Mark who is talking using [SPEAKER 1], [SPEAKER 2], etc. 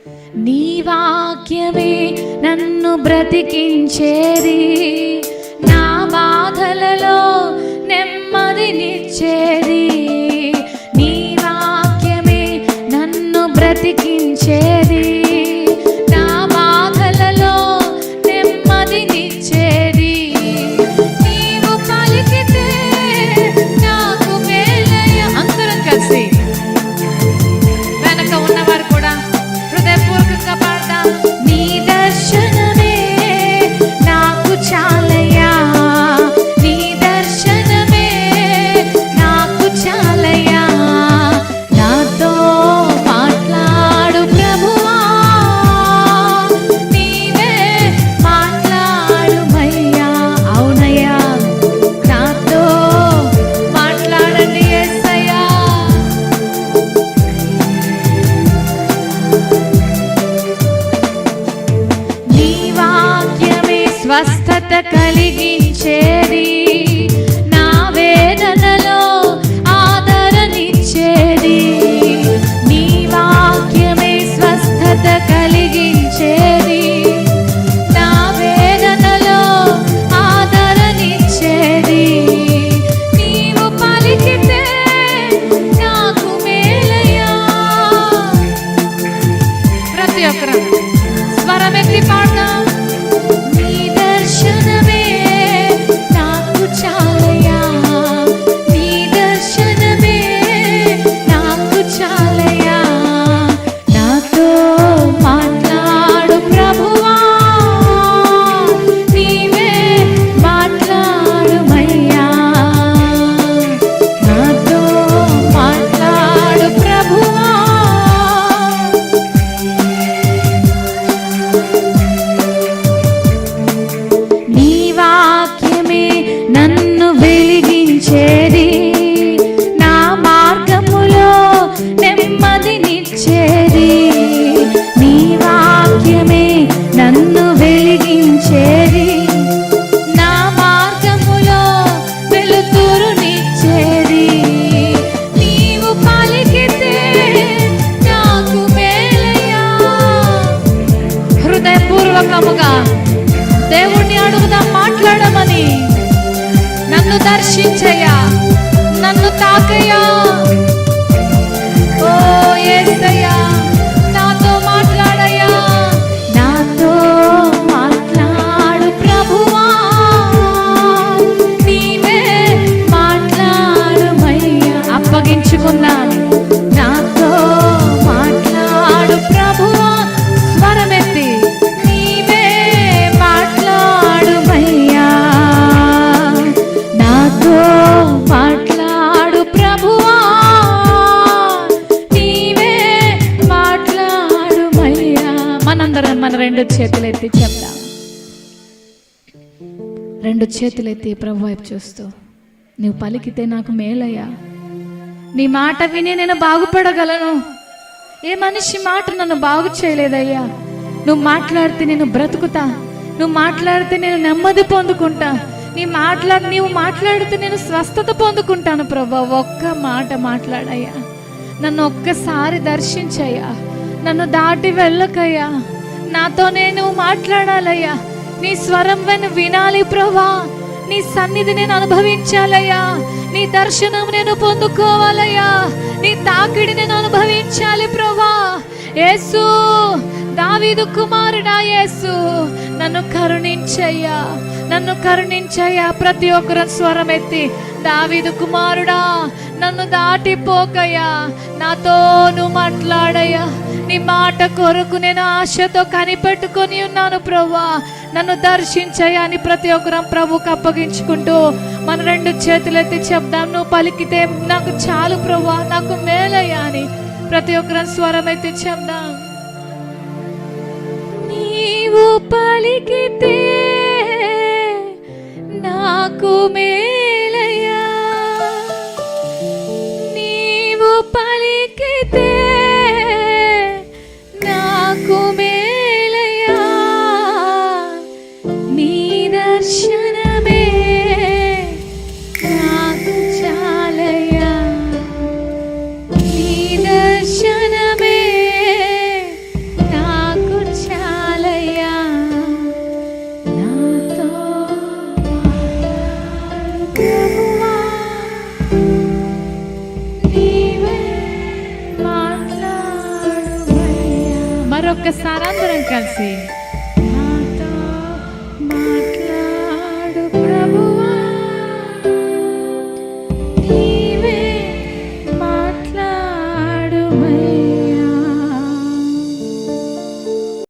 [SPEAKER 1] నీ వాక్యమే నన్ను బ్రతికించేది, నా బాధలలో నెమ్మదినిచ్చేది. నీ వాక్యమే నన్ను బ్రతికించేది, నా బాధలలో నెమ్మదినిచ్చేది. నీవు పలికితే నాకు మేలయ. అందరం కలిసి వెనక ఉన్నవారు కూడా హృదయపూర్వకంగా పాడదాం. నీ దర్శనమే నాకు చాలయ్యా, నీ దర్శనమే నాకు చాలయ్యా. నాతో మాట్లాడు ప్రభువా, నీవే మాట్లాడుమయ్యా. అవునయ్యా, నాతో మాట్లాడండి యేసయ్యా. నీ వాక్యమే స్వస్థత కలిగించేది, నా వేదనలో ఆదరణిచ్చేది. నీ వాక్యమే స్వస్థత కలిగించేది, నా వేదనలో ఆదరణిచ్చేది. నీవు పలికితే నాకు మేలయ్యా. ప్రతి ఒక్కరు స్వరమెత్తి పాడదాం. నీ దర్శనమే నాకు చాలయ్యా, నీ దర్శనమే నాకు చాలయ్యా. నాతో మాట్లాడు ప్రభువా, నీవే మాట్లాడుమయ్యా. నాతో మాట్లాడు ప్రభువా. నీ వాక్యమే నన్ను వెలిగించేది, నా మార్గములో నెమ్మదినిచ్చేది. నీ వాక్యమే నన్ను వెలిగించేది, నా మార్గములో వెలుతురునిచ్చేది. నీవు పలికితే నాకు మేలయ్యా. హృదయపూర్వకముగా దేవుణ్ణి అడుగుదాం మాట్లాడమని. నన్ను దర్శించయ్యా, నన్ను తాకయ్యా. ఓ యేసయ్యా, నాతో మాట్లాడయ్యా. నాతో మాట్లాడు ప్రభువా, నీవే మాట్లాడుమయ్యా. అప్పగించుకున్నాను. నాతో మాట్లాడు ప్రభువా. స్వరమెత్తి నీవే మాట్లాడుమయ్యా. నాతో మాట్లాడు ప్రభువా, నీవే మాట్లాడుమయ్యా. మనందరం మన రెండు చేతులెత్తి చెప్దాం. రెండు చేతులెత్తి ప్రభు వైపు చూస్తూ, నువ్వు పలికితే నాకు మేలయ్యా. నీ మాట విని నేను బాగుపడగలను. ఏ మనిషి మాట నన్ను బాగు చేయలేదయ్యా. నువ్వు మాట్లాడితే నేను బ్రతుకుతా, నువ్వు మాట్లాడితే నేను నెమ్మది పొందుకుంటా, నీవు మాట్లాడితే నేను స్వస్థత పొందుకుంటాను ప్రభా. ఒక్క మాట మాట్లాడయ్యా, నన్ను ఒక్కసారి దర్శించయ్యా. నన్ను దాటి వెళ్ళకయ్యా, నాతో నేను మాట్లాడాలయ్యా. నీ స్వరం వినాలి ప్రభా. నీ సన్నిధి నేను అనుభవించాలయ్యా. నీ దర్శనం నేను పొందుకోవాలయ్యా. నీ తాకిడి నేను అనుభవించాలి ప్రభా. యేసు, దావీదు కుమారుడా యేసు, నన్ను కరుణించయ్యా, నన్ను కరుణించయ్యా. ప్రతి ఒక్కరు స్వరం ఎత్తి, దావీదు కుమారుడా నన్ను దాటిపోకయ్యా, నాతో నువ్వు మాట్లాడయ్యా. నీ మాట కొరకు నేను ఆశతో కనిపెట్టుకొని ఉన్నాను ప్రభువా. నన్ను దర్శించయ్యా అని ప్రతి ఒక్కరం ప్రభువుకు అప్పగించుకుంటూ మన రెండు చేతులెత్తి చెప్దాం. నువ్వు పలికితే నాకు చాలు ప్రభువా, నాకు మేలయ్యా అని ప్రతి ఒక్కరం స్వరం ఎత్తి చెప్దాం. నీవు పలికితే నాకు మేలయ్యా, నీవు పలికితే నాకు మేలయ్యా. నీ దర్శనమే నాకు చాలయ్యా, నీ దర్శనమే ప్రభువా, నీవే మాట్లాడుమయ్యా. మరొక్కసారి అందరం కలిసి నాతో మాట్లాడు ప్రభువా, నీ